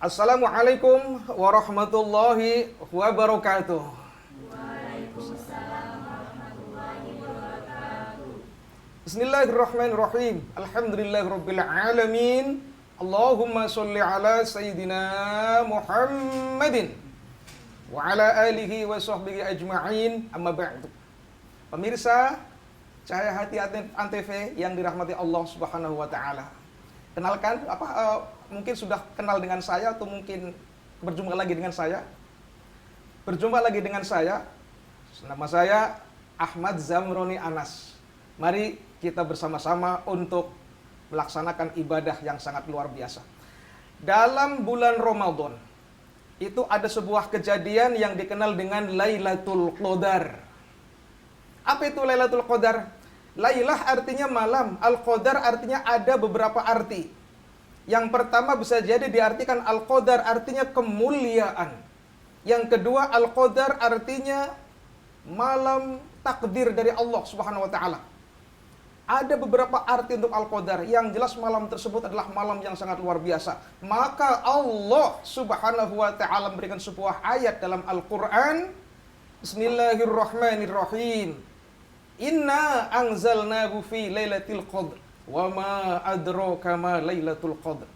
Assalamualaikum warahmatullahi wabarakatuh. Bismillahirrahmanirrahim. Alhamdulillahirabbil alamin. Allahumma sholli ala sayyidina Muhammadin wa ala alihi wa sahbihi ajma'in. Amma ba'du. Pemirsa Cahaya Hati Antv yang dirahmati Allah Subhanahu wa taala. Kenalkan mungkin sudah kenal dengan saya atau mungkin berjumpa lagi dengan saya. Berjumpa lagi dengan saya. Nama saya Ahmad Zamroni Anas. Mari kita bersama-sama untuk melaksanakan ibadah yang sangat luar biasa. Dalam bulan Ramadan itu ada sebuah kejadian yang dikenal dengan Lailatul Qadar. Apa itu Lailatul Qadar? Lailah artinya malam, Al-Qadar artinya ada beberapa arti. Yang pertama bisa jadi diartikan Al-Qadar artinya kemuliaan. Yang kedua Al-Qadar artinya malam takdir dari Allah Subhanahu wa taala. Ada beberapa arti untuk Al-Qadar. Yang jelas malam tersebut adalah malam yang sangat luar biasa. Maka Allah Subhanahu wa taala memberikan sebuah ayat dalam Al-Qur'an. Bismillahirrahmanirrahim. Inna anzalnahu fi lailatul qadr. Wa ma adraka ma lailatul qadr.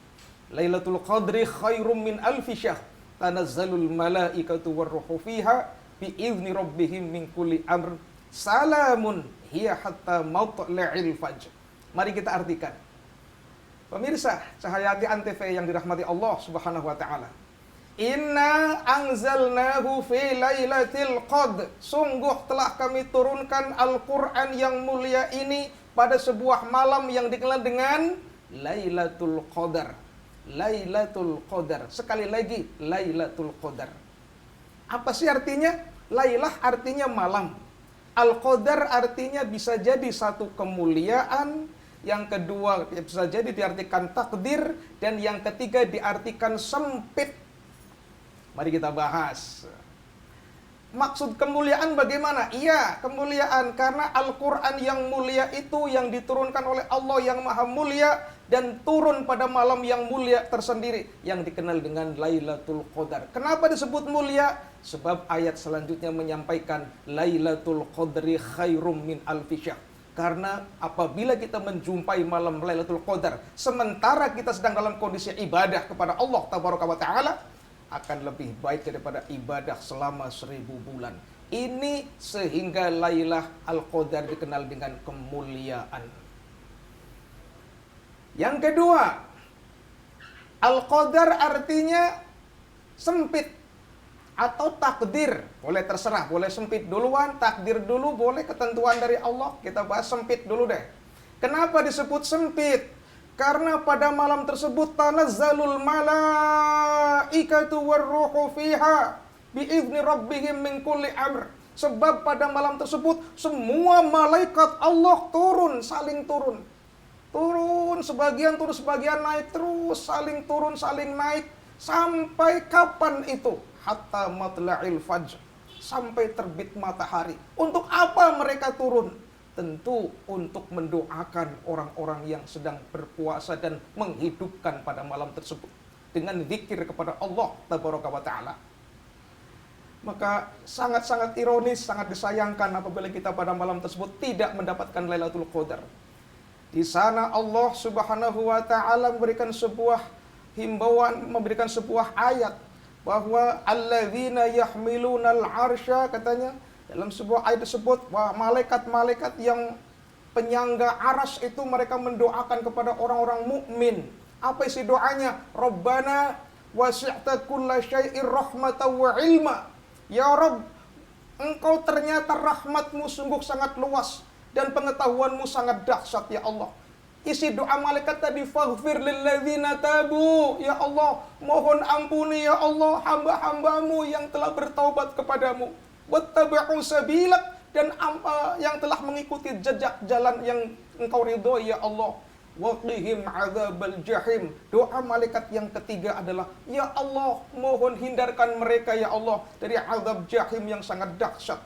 Lailatul qadri khairum min alfi syahr. Tanazzalul malaikatu warruhu fiha biizni rabbihim min kulli amr. Salamun hiya hatta matla'il fajr. Mari kita artikan. Pemirsa Cahaya Hati Antv yang dirahmati Allah Subhanahu wa taala. Inna anzalnahu fi lailatul qadr. Sungguh telah kami turunkan Al-Qur'an yang mulia ini pada sebuah malam yang dikenal dengan Lailatul Qadar. Lailatul Qadar. Sekali lagi, Lailatul Qadar. Apa sih artinya? Lailah artinya malam. Al-Qadar artinya bisa jadi satu kemuliaan. Yang kedua bisa jadi diartikan takdir. Dan yang ketiga diartikan sempit. Mari kita bahas. Maksud kemuliaan bagaimana? Iya, kemuliaan karena Al-Quran yang mulia itu yang diturunkan oleh Allah yang maha mulia dan turun pada malam yang mulia tersendiri yang dikenal dengan Lailatul Qadar. Kenapa disebut mulia? Sebab ayat selanjutnya menyampaikan Lailatul Qadri khairum min alfi syahr. Karena apabila kita menjumpai malam Lailatul Qadar sementara kita sedang dalam kondisi ibadah kepada Allah Tabaraka wa Ta'ala, akan lebih baik daripada ibadah selama 1000 bulan. Ini sehingga Lailah Al-Qadar dikenal dengan kemuliaan. Yang kedua, Al-Qadar artinya sempit atau takdir. Boleh terserah, boleh sempit duluan, takdir dulu, boleh ketentuan dari Allah. Kita bahas sempit dulu deh. Kenapa disebut sempit? Karena pada malam tersebut tanazzalul malaikatu warruhu fiha biizni rabbihim min kulli amr. Sebab pada malam tersebut semua malaikat Allah turun, saling turun. Turun sebagian naik terus, saling turun, saling naik. Sampai kapan itu? Hatta matla'il fajr. Sampai terbit matahari. Untuk apa mereka turun? Tentu untuk mendoakan orang-orang yang sedang berpuasa dan menghidupkan pada malam tersebut dengan zikir kepada Allah Tabaraka wa Ta'ala. Maka sangat-sangat ironis, sangat disayangkan apabila kita pada malam tersebut tidak mendapatkan Lailatul Qadar. Di sana Allah Subhanahu wa Ta'ala memberikan sebuah himbauan, memberikan sebuah ayat bahwa alladzina yahmilunal arsya, katanya dalam sebuah ayat tersebut bahwa malaikat-malaikat yang penyangga aras itu mereka mendoakan kepada orang-orang mukmin. Apa isi doanya? Rabbana wasi'ta kulla syai'ir rahmatan wa ilma. Ya Rabb, Engkau ternyata rahmatmu sungguh sangat luas dan pengetahuanmu sangat dahsyat ya Allah. Isi doa malaikat tadi, faghfir lilladzina tabu. Ya Allah, mohon ampuni ya Allah hamba-hambamu yang telah bertaubat kepadamu. Wattaba'u sabilak, dan yang telah mengikuti jejak jalan yang Engkau ridhoi ya Allah. Waqihim adzabal jahim. Doa malaikat yang ketiga adalah, ya Allah, mohon hindarkan mereka ya Allah dari azab jahim yang sangat dahsyat.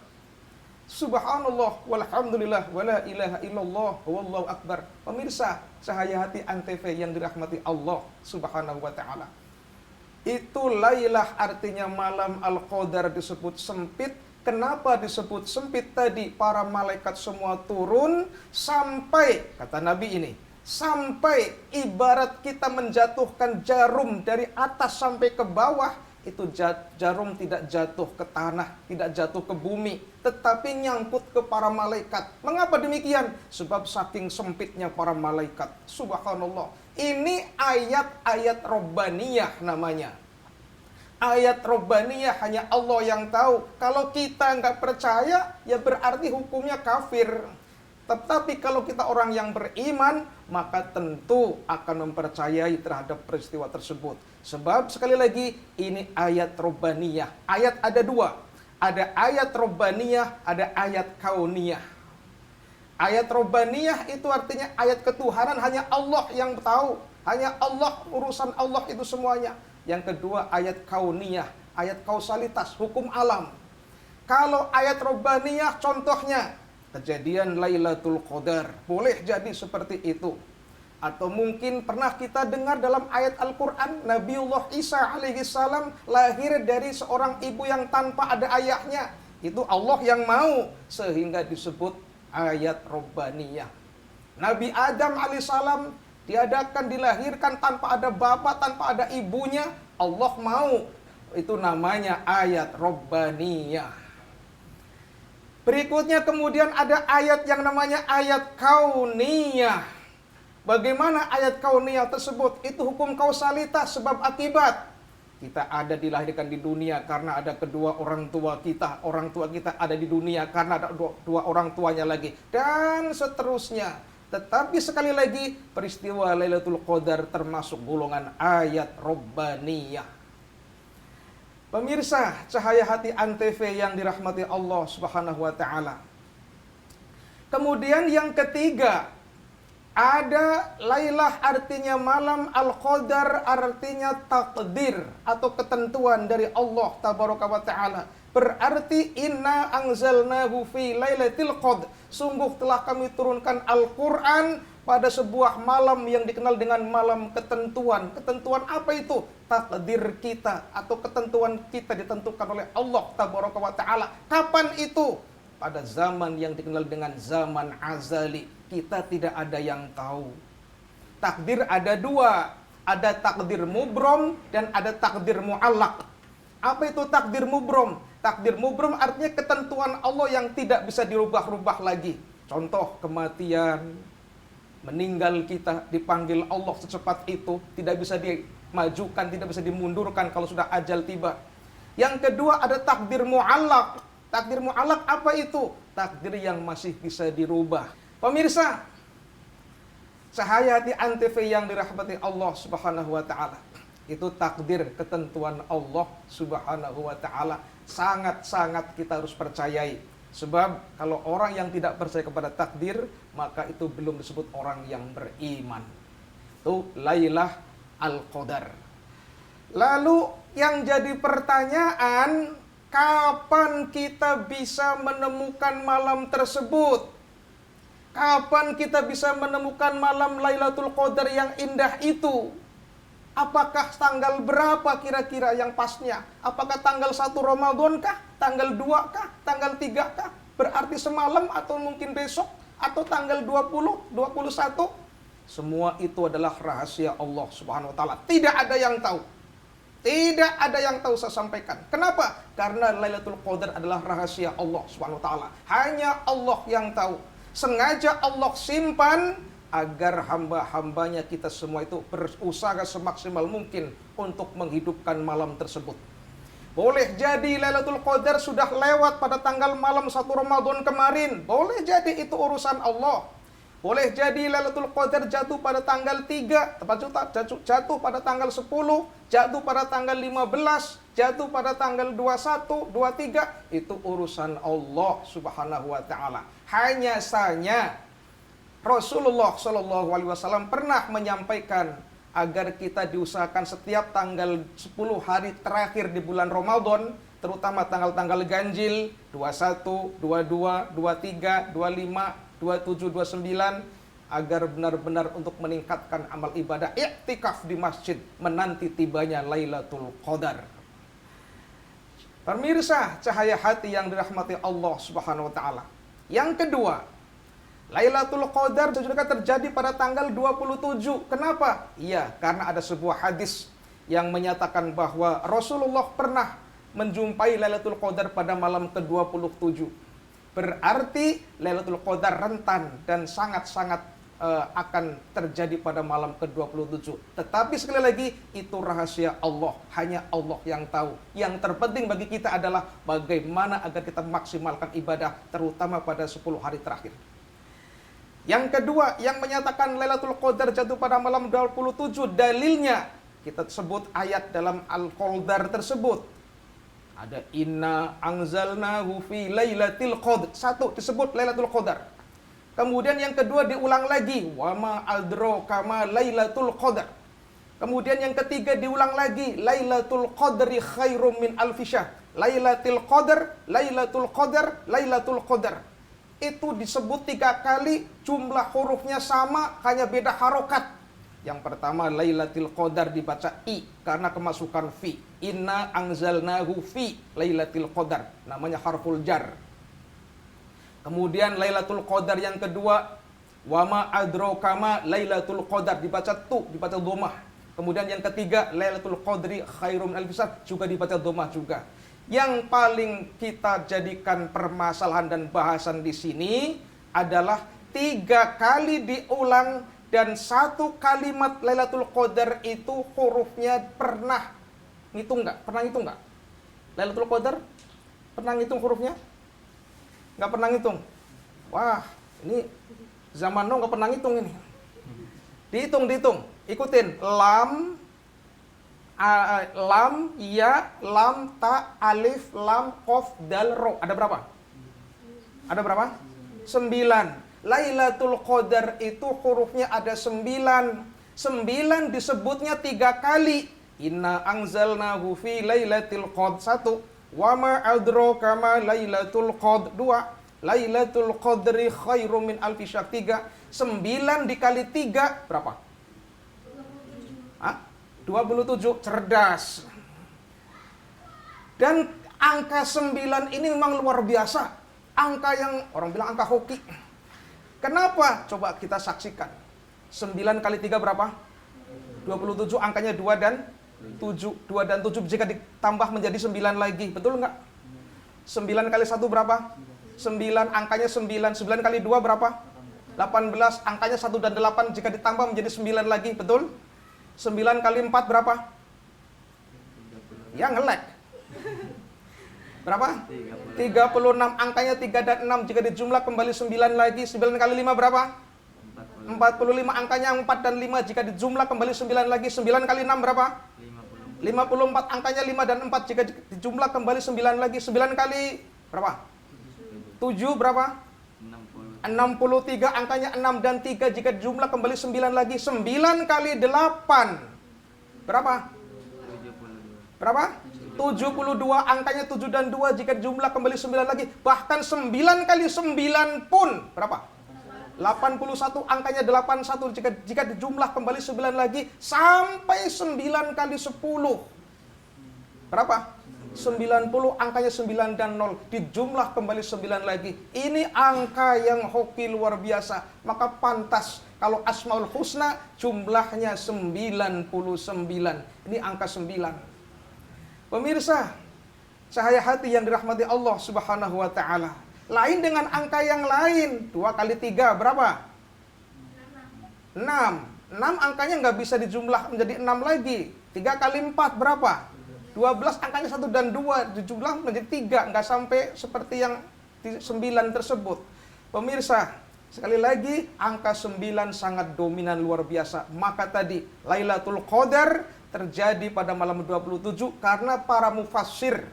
Subhanallah walhamdulillah wala ilaha illallah wallahu akbar. Pemirsa Cahaya Hati Antv yang dirahmati Allah Subhanahu wa taala. Itu Lailah artinya malam, Al-Qadar disebut sempit. Kenapa disebut sempit tadi? Para malaikat semua turun sampai, kata Nabi ini, sampai ibarat kita menjatuhkan jarum dari atas sampai ke bawah, itu jarum tidak jatuh ke tanah, tidak jatuh ke bumi, tetapi nyangkut ke para malaikat. Mengapa demikian? Sebab saking sempitnya para malaikat. Subhanallah. Ini ayat-ayat Robbaniyah namanya. Ayat Robbaniyah hanya Allah yang tahu. Kalau kita nggak percaya, ya berarti hukumnya kafir. Tetapi kalau kita orang yang beriman, maka tentu akan mempercayai terhadap peristiwa tersebut. Sebab sekali lagi, ini ayat Robbaniyah. Ayat ada dua. Ada ayat Robbaniyah, ada ayat Kauniyah. Ayat Robbaniyah itu artinya ayat ketuhanan, hanya Allah yang tahu. Hanya Allah, urusan Allah itu semuanya. Yang kedua ayat Kauniyah, ayat kausalitas, hukum alam. Kalau ayat Robbaniyah contohnya, kejadian Lailatul Qadar, boleh jadi seperti itu. Atau mungkin pernah kita dengar dalam ayat Al-Quran, Nabiullah Isa alaihissalam lahir dari seorang ibu yang tanpa ada ayahnya. Itu Allah yang mau, sehingga disebut ayat Robbaniyah. Nabi Adam alaihissalam dilahirkan tanpa ada bapak, tanpa ada ibunya. Allah mau, itu namanya ayat Robbaniyah. Berikutnya kemudian ada ayat yang namanya ayat Kauniyah. Bagaimana ayat Kauniyah tersebut? Itu hukum kausalitas, sebab akibat. Kita ada dilahirkan di dunia karena ada kedua orang tua kita. Orang tua kita ada di dunia karena ada dua orang tuanya lagi. Dan seterusnya. Tetapi sekali lagi, peristiwa Lailatul Qadar termasuk golongan ayat Robbaniyah. Pemirsa Cahaya Hati Antv yang dirahmati Allah Subhanahu wa taala. Kemudian yang ketiga, ada Lailah artinya malam, Al-Qadar artinya takdir atau ketentuan dari Allah Tabaraka wa taala. Berarti inna anzalnahu fi lailatul qadr. Sungguh telah kami turunkan Al-Qur'an pada sebuah malam yang dikenal dengan malam ketentuan. Ketentuan apa itu? Takdir kita atau ketentuan kita ditentukan oleh Allah Tabaraka wa taala. Kapan itu? Pada zaman yang dikenal dengan zaman azali. Kita tidak ada yang tahu. Takdir ada dua. Ada takdir mubrom dan ada takdir mu'allaq. Apa itu takdir mubrom? Takdir mubrom artinya ketentuan Allah yang tidak bisa dirubah-rubah lagi. Contoh kematian, meninggal kita, dipanggil Allah secepat itu, tidak bisa dimajukan, tidak bisa dimundurkan kalau sudah ajal tiba. Yang kedua ada takdir mu'allaq. Takdir mu'allaq apa itu? Takdir yang masih bisa dirubah. Pemirsa Cahaya Hati Antv yang dirahmati Allah Subhanahu wa taala. Itu takdir, ketentuan Allah Subhanahu wa taala. Sangat-sangat kita harus percayai. Sebab kalau orang yang tidak percaya kepada takdir, maka itu belum disebut orang yang beriman. Itu Lailah Al-Qadar. Lalu yang jadi pertanyaan, kapan kita bisa menemukan malam tersebut? Kapan kita bisa menemukan malam Lailatul Qadar yang indah itu? Apakah tanggal berapa kira-kira yang pasnya? Apakah tanggal 1 Ramadan kah? Tanggal 2 kah? Tanggal 3 kah? Berarti semalam atau mungkin besok? Atau tanggal 20, 21? Semua itu adalah rahasia Allah Subhanahu wa taala. Tidak ada yang tahu. Tidak ada yang tahu, saya sampaikan. Kenapa? Karena Lailatul Qadar adalah rahasia Allah Subhanahu wa taala. Hanya Allah yang tahu. Sengaja Allah simpan agar hamba-hambanya kita semua itu berusaha semaksimal mungkin untuk menghidupkan malam tersebut. Boleh jadi Lailatul Qadar sudah lewat pada tanggal malam 1 Ramadan kemarin. Boleh jadi itu urusan Allah. Boleh jadi Lailatul Qadar jatuh pada tanggal 3, jatuh pada tanggal 10, jatuh pada tanggal 15, jatuh pada tanggal 21, 23. Itu urusan Allah Subhanahu wa taala. Hanya saja Rasulullah Shallallahu alaihi wasallam pernah menyampaikan agar kita diusahakan setiap tanggal 10 hari terakhir di bulan Ramadan, terutama tanggal-tanggal ganjil 21, 22, 23, 25, 27, 29, agar benar-benar untuk meningkatkan amal ibadah, i'tikaf di masjid menanti tibanya Lailatul Qadar. Pemirsa cahaya hati yang dirahmati Allah Subhanahu wa taala. Yang kedua, Lailatul Qadar juga terjadi pada tanggal 27. Kenapa? Iya, karena ada sebuah hadis yang menyatakan bahwa Rasulullah pernah menjumpai Lailatul Qadar pada malam ke-27. Berarti Lailatul Qadar rentan dan sangat-sangat akan terjadi pada malam ke-27. Tetapi sekali lagi, itu rahasia Allah. Hanya Allah yang tahu. Yang terpenting bagi kita adalah bagaimana agar kita maksimalkan ibadah, terutama pada 10 hari terakhir. Yang kedua, yang menyatakan Lailatul Qadar jatuh pada malam 27, dalilnya kita sebut ayat dalam Al-Qadar tersebut. Ada inna anzalnahu fi lailatul qadr. Satu disebut Lailatul Qadar. Kemudian yang kedua diulang lagi, wa ma adraka ma lailatul qadar. Kemudian yang ketiga diulang lagi, Lailatul Qadri khairum min alfi syahr. Lailatul Qadar, Lailatul Qadar, Lailatul Qadar. Itu disebut 3 kali, jumlah hurufnya sama, hanya beda harokat. Yang pertama Lailatul Qadar dibaca i karena kemasukan fi. Inna anzalnahu fi Lailatul Qadar, namanya harful jar. Kemudian Lailatul Qadar yang kedua, wa ma adraka ma Lailatul Qadar, dibaca tu, dibaca dhammah. Kemudian yang ketiga Lailatul Qadri khairum min alfi syahr, juga dibaca dhammah juga. Yang paling kita jadikan permasalahan dan bahasan di sini adalah 3 kali diulang dan 1 kalimat Lailatul Qadar itu hurufnya pernah ngitung nggak? Pernah ngitung nggak? Lailatul Qadar pernah ngitung hurufnya? Nggak pernah ngitung. Wah, ini zaman now nggak pernah ngitung ini. Dihitung. Ikutin. Lam, ya, lam, ta, alif, lam, qaf, dal, ro. Ada berapa? 9. Lailatul Qadar itu hurufnya ada 9. 9 disebutnya 3 kali. Inna anzalnahu fi lailatul qadr. 1. Wa ma adraka ma Lailatul Qadr. 2. Lailatul Qadri khairum min alfi syahr. 3. 9 dikali 3 berapa? 27. Cerdas. Dan angka 9 ini memang luar biasa. Angka yang orang bilang angka hoki. Kenapa? Coba kita saksikan. 9 kali 3 berapa? 27, angkanya 2 dan 7. 2 dan 7 jika ditambah menjadi 9 lagi. Betul nggak? 9 kali 1 berapa? 9, angkanya 9. 9 kali 2 berapa? 18, angkanya 1 dan 8 jika ditambah menjadi 9 lagi. Betul? 9 kali 4 berapa? Ya ngelek. Berapa? 36, angkanya 3 dan 6 jika dijumlah kembali 9 lagi. 9 kali 5 berapa? 45, angkanya 4 dan 5 jika dijumlah kembali 9 lagi. 9 kali 6 berapa? 54, angkanya 5 dan 4 jika dijumlah kembali 9 lagi. 9 kali berapa? 7 berapa? 63, angkanya 6 dan 3 jika dijumlah kembali 9 lagi. 9 kali 8 berapa? Berapa? 72, angkanya 7 dan 2 jika dijumlah kembali 9 lagi. Bahkan 9 kali 9 pun berapa? 81, angkanya 81 jika dijumlah kembali 9 lagi. Sampai 9 kali 10 berapa? 90, angkanya 9 dan 0 dijumlah kembali 9 lagi. Ini angka yang hoki luar biasa. Maka pantas kalau Asmaul Husna jumlahnya 99. Ini angka 9. Pemirsa, cahaya hati yang dirahmati Allah Subhanahu wa taala. Lain dengan angka yang lain. 2 kali 3 berapa? 6. 6 angkanya nggak bisa dijumlah menjadi 6 lagi. 3 kali 4 berapa? 12, angkanya 1 dan 2 dijumlah menjadi 3. Nggak sampai seperti yang 9 tersebut. Pemirsa, sekali lagi angka 9 sangat dominan luar biasa. Maka tadi Lailatul Qadar terjadi pada malam 27 karena para mufassir,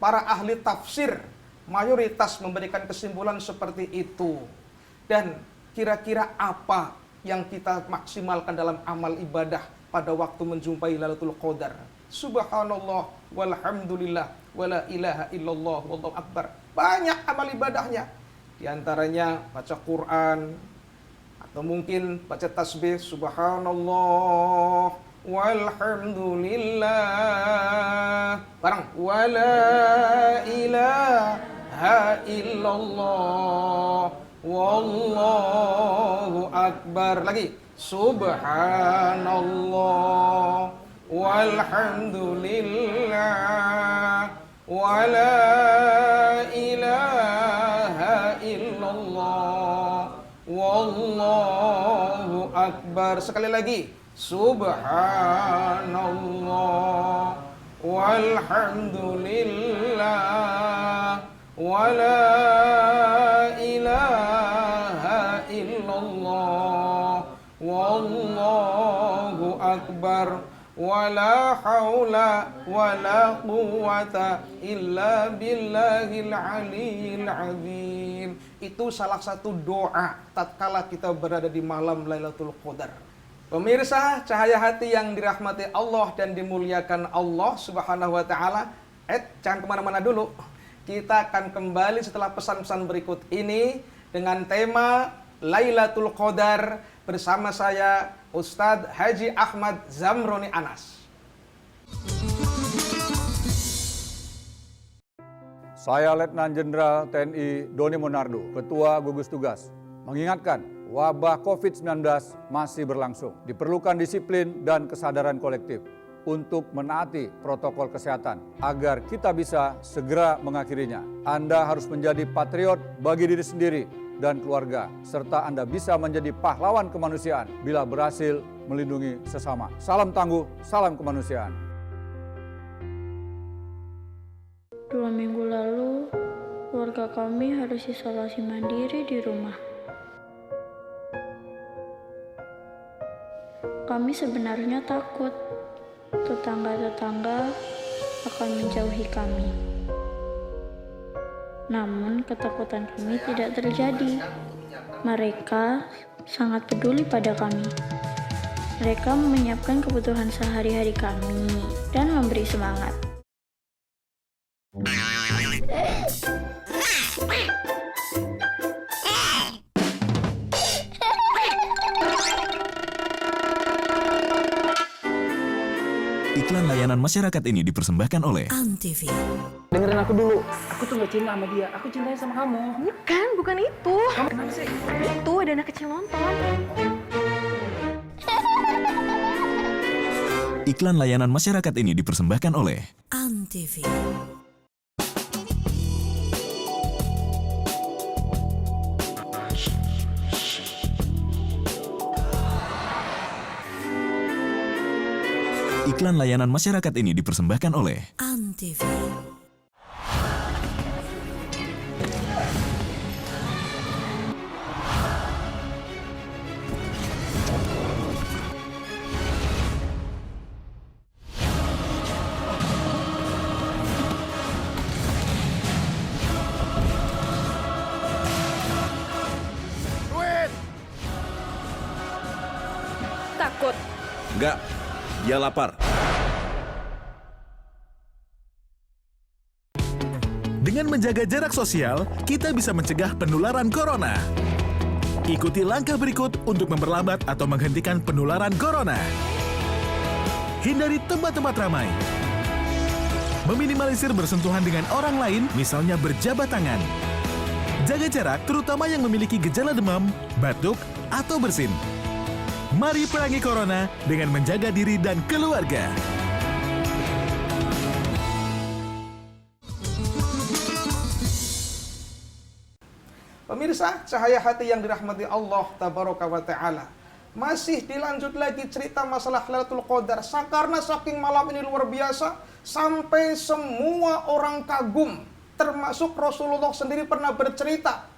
para ahli tafsir mayoritas memberikan kesimpulan seperti itu. Dan kira-kira apa yang kita maksimalkan dalam amal ibadah pada waktu menjumpai Lailatul Qadar? Subhanallah walhamdulillah wala ilaha illallah wallahu akbar. Banyak amal ibadahnya. Di antaranya baca Quran Atau mungkin baca tasbih subhanallah walhamdulillah. Bareng wala ilaha illallah wallahu akbar. Lagi subhanallah walhamdulillah wala ilaha illallah wallahu akbar. Sekali lagi subhanallah walhamdulillah wala ilaha illallah wallahu akbar wala haula wala quwwata illa billahil aliyyil azim. Itu salah satu doa tatkala kita berada di malam Lailatul Qadar. Pemirsa Cahaya Hati yang dirahmati Allah dan dimuliakan Allah Subhanahu wa taala, jangan kemana-mana dulu. Kita akan kembali setelah pesan-pesan berikut ini dengan tema Lailatul Qadar bersama saya Ustadz Haji Ahmad Zamroni Anas. Saya Letnan Jenderal TNI Doni Monardo, Ketua Gugus Tugas, mengingatkan wabah COVID-19 masih berlangsung. Diperlukan disiplin dan kesadaran kolektif untuk menaati protokol kesehatan agar kita bisa segera mengakhirinya. Anda harus menjadi patriot bagi diri sendiri dan keluarga, serta Anda bisa menjadi pahlawan kemanusiaan bila berhasil melindungi sesama. Salam tangguh, salam kemanusiaan. 2 minggu lalu, keluarga kami harus isolasi mandiri di rumah. Kami sebenarnya takut tetangga-tetangga akan menjauhi kami. Namun ketakutan kami tidak terjadi. Mereka sangat peduli pada kami. Mereka menyiapkan kebutuhan sehari-hari kami dan memberi semangat. Iklan layanan masyarakat ini dipersembahkan oleh Antv. Dengerin aku dulu. Aku tuh gak cinta sama dia. Aku cintanya sama kamu. Bukan itu. Kamu kenapa sih? Itu ada anak kecil nonton. Iklan layanan masyarakat ini dipersembahkan oleh Antv. Iklan layanan masyarakat ini dipersembahkan oleh Antv. Takut. Enggak, dia lapar. Dengan menjaga jarak sosial, kita bisa mencegah penularan corona. Ikuti langkah berikut untuk memperlambat atau menghentikan penularan corona. Hindari tempat-tempat ramai. Meminimalisir bersentuhan dengan orang lain, misalnya berjabat tangan. Jaga jarak, terutama yang memiliki gejala demam, batuk, atau bersin. Mari perangi corona dengan menjaga diri dan keluarga. Pemirsa Cahaya Hati yang dirahmati Allah Tabaraka wa Ta'ala, masih dilanjut lagi cerita masalah Lailatul Qadar. Karena saking malam ini luar biasa, sampai semua orang kagum, termasuk Rasulullah sendiri pernah bercerita.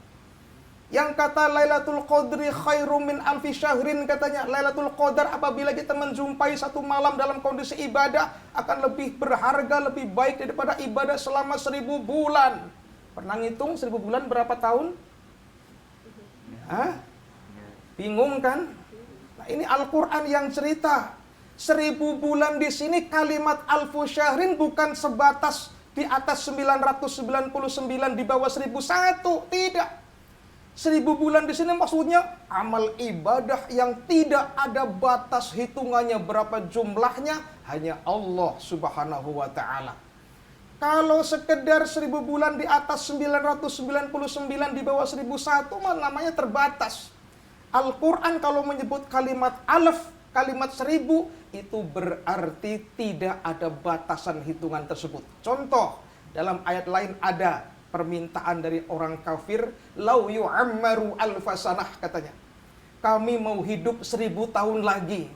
Yang kata Lailatul Qadri khairum min alfi syahrin, katanya Lailatul Qadar apabila kita menjumpai satu malam dalam kondisi ibadah akan lebih berharga, lebih baik daripada ibadah selama 1000 bulan. Pernah ngitung 1000 bulan berapa tahun? Hah? Bingung kan? Nah, ini Al-Quran yang cerita. 1000 bulan di sini kalimat alfu syahrin bukan sebatas di atas 999 di bawah 1001. Tidak. 1000 bulan di sini maksudnya amal ibadah yang tidak ada batas hitungannya berapa jumlahnya, hanya Allah Subhanahu wa taala. Kalau sekedar 1000 bulan di atas 999 di bawah 1001 mah namanya terbatas. Al-Quran kalau menyebut kalimat alaf, kalimat 1000, itu berarti tidak ada batasan hitungan tersebut. Contoh, dalam ayat lain ada permintaan dari orang kafir, lau yu'ammaru alfasanah, katanya. Kami mau hidup 1000 tahun lagi.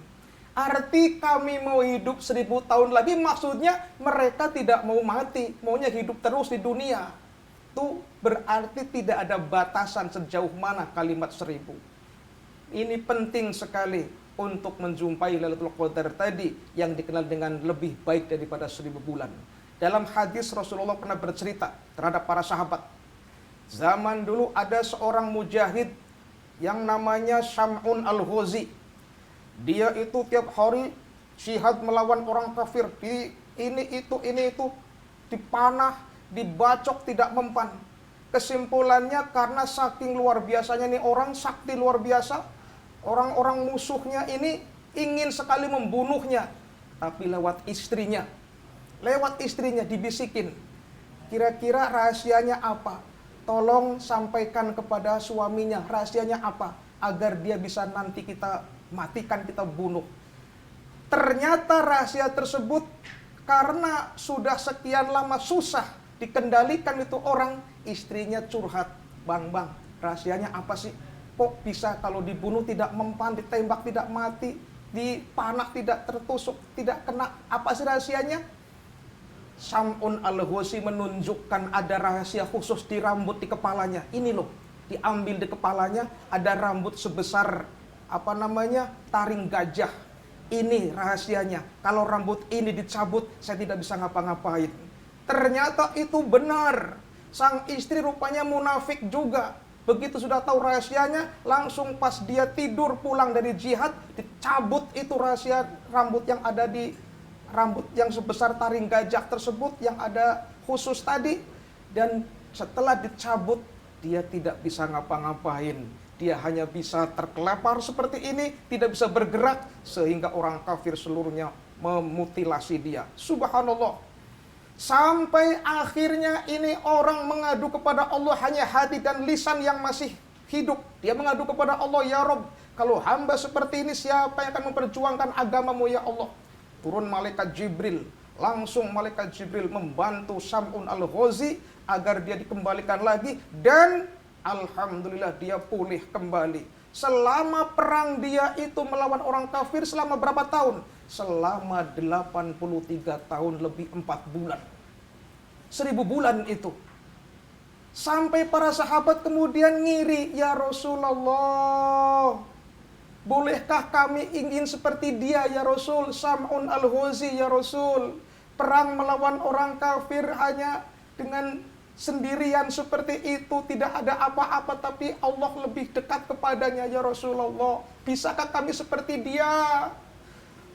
Arti kami mau hidup 1000 tahun lagi maksudnya mereka tidak mau mati, maunya hidup terus di dunia. Itu berarti tidak ada batasan sejauh mana kalimat 1000. Ini penting sekali untuk menjumpai Lailatul Qadar tadi yang dikenal dengan lebih baik daripada 1000 bulan. Dalam hadis Rasulullah pernah bercerita terhadap para sahabat. Zaman dulu ada seorang mujahid yang namanya Syam'un al-Ghazi. Dia itu tiap hari jihad melawan orang kafir. Ini itu, dipanah, dibacok, tidak mempan. Kesimpulannya karena saking luar biasanya nih orang, sakti luar biasa, orang-orang musuhnya ini ingin sekali membunuhnya. Tapi lewat istrinya dibisikin, kira-kira rahasianya apa? Tolong sampaikan kepada suaminya, rahasianya apa? Agar dia bisa nanti kita matikan, kita bunuh. Ternyata rahasia tersebut karena sudah sekian lama susah dikendalikan itu orang, istrinya curhat. Bang, rahasianya apa sih? Kok bisa kalau dibunuh tidak mempan, ditembak tidak mati, dipanah tidak tertusuk, tidak kena? Apa sih rahasianya? Syam'un al-Ghazi menunjukkan ada rahasia khusus di rambut di kepalanya. Ini loh, diambil di kepalanya ada rambut sebesar taring gajah. Ini rahasianya. Kalau rambut ini dicabut, saya tidak bisa ngapa-ngapain. Ternyata itu benar. Sang istri rupanya munafik juga. Begitu sudah tahu rahasianya, langsung pas dia tidur pulang dari jihad, dicabut itu rahasia rambut yang ada di rambut yang sebesar taring gajah tersebut yang ada khusus tadi. Dan setelah dicabut, dia tidak bisa ngapa-ngapain. Dia hanya bisa terkelepar seperti ini, tidak bisa bergerak, sehingga orang kafir seluruhnya memutilasi dia. Subhanallah. Sampai akhirnya ini orang mengadu kepada Allah, hanya hati dan lisan yang masih hidup. Dia mengadu kepada Allah, ya Rob, kalau hamba seperti ini siapa yang akan memperjuangkan agamamu ya Allah? Turun malaikat Jibril. Langsung malaikat Jibril membantu Syam'un al-Ghazi agar dia dikembalikan lagi. Dan alhamdulillah dia pulih kembali. Selama perang dia itu melawan orang kafir selama berapa tahun? Selama 83 tahun lebih 4 bulan. 1000 bulan itu. Sampai para sahabat kemudian ngiri, ya Rasulullah, bolehkah kami ingin seperti dia ya Rasul? Syam'un al-Ghazi ya Rasul, perang melawan orang kafir hanya dengan sendirian seperti itu, tidak ada apa-apa, tapi Allah lebih dekat kepadanya ya Rasulullah. Bisakah kami seperti dia?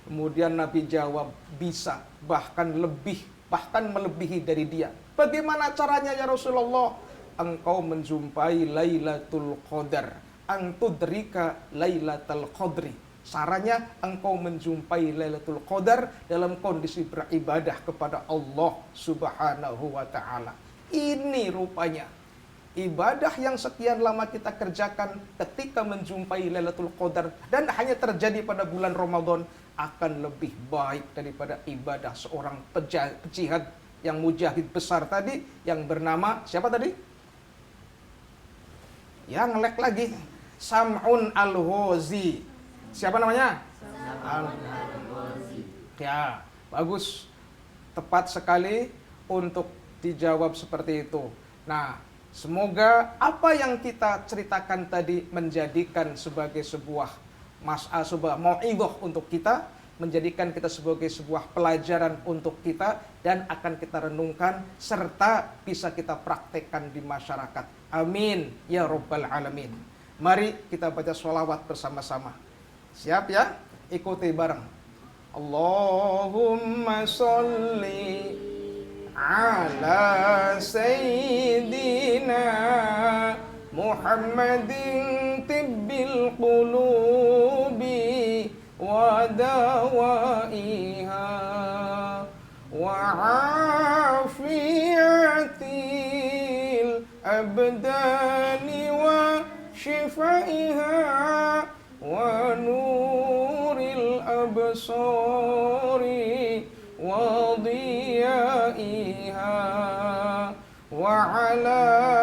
Kemudian Nabi jawab, bisa, bahkan melebihi dari dia. Bagaimana caranya ya Rasulullah? Engkau menjumpai Lailatul Qadar, antudrika Lailatul Qadri. Sarannya engkau menjumpai Lailatul Qadar dalam kondisi beribadah kepada Allah Subhanahu wa taala. Ini rupanya ibadah yang sekian lama kita kerjakan ketika menjumpai Lailatul Qadar dan hanya terjadi pada bulan Ramadan akan lebih baik daripada ibadah seorang pejihad yang mujahid besar tadi yang bernama siapa tadi? Yang ngelek lagi, Syam'un al-Ghazi. Siapa namanya? Al-Ghazi. Ya, bagus. Tepat sekali untuk dijawab seperti itu. Nah, semoga apa yang kita ceritakan tadi menjadikan sebagai sebuah mau'idhah untuk kita, menjadikan kita sebagai sebuah pelajaran untuk kita dan akan kita renungkan serta bisa kita praktekkan di masyarakat. Amin ya Rabbal Alamin. Mari kita baca sholawat bersama-sama. Siap ya? Ikuti bareng. Allahumma sholli ala Sayyidina Muhammadin tibbil qulubi wa dawaiha wa afiyatil abdani wa shifaiha wa nuril absari wa diyaiha wa ala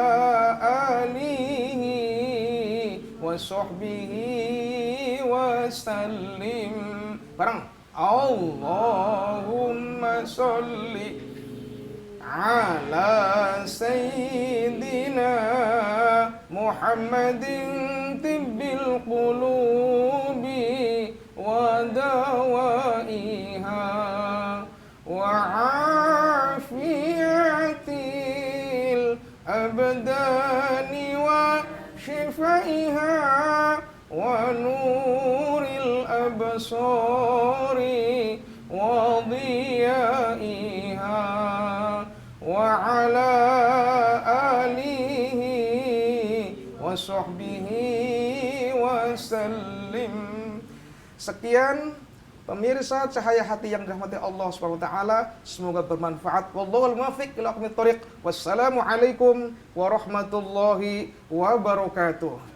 wa sahbihi wa sallim. Bareng. Allahumma sholli ala sayyidina Muhammadin tibbil qulubi wa dawaiha wa afiyatil abdani wa shifaiha wa nuril absari wa diyaiha wa ala alihi wa sahbihi wa sallim. Sekian pemirsa Cahaya Hati yang dirahmati Allah Subhanahu wa taala, semoga bermanfaat. Wallahul muwaffiq ila aqwamit thoriq. Wassalamualaikum warahmatullahi wabarakatuh.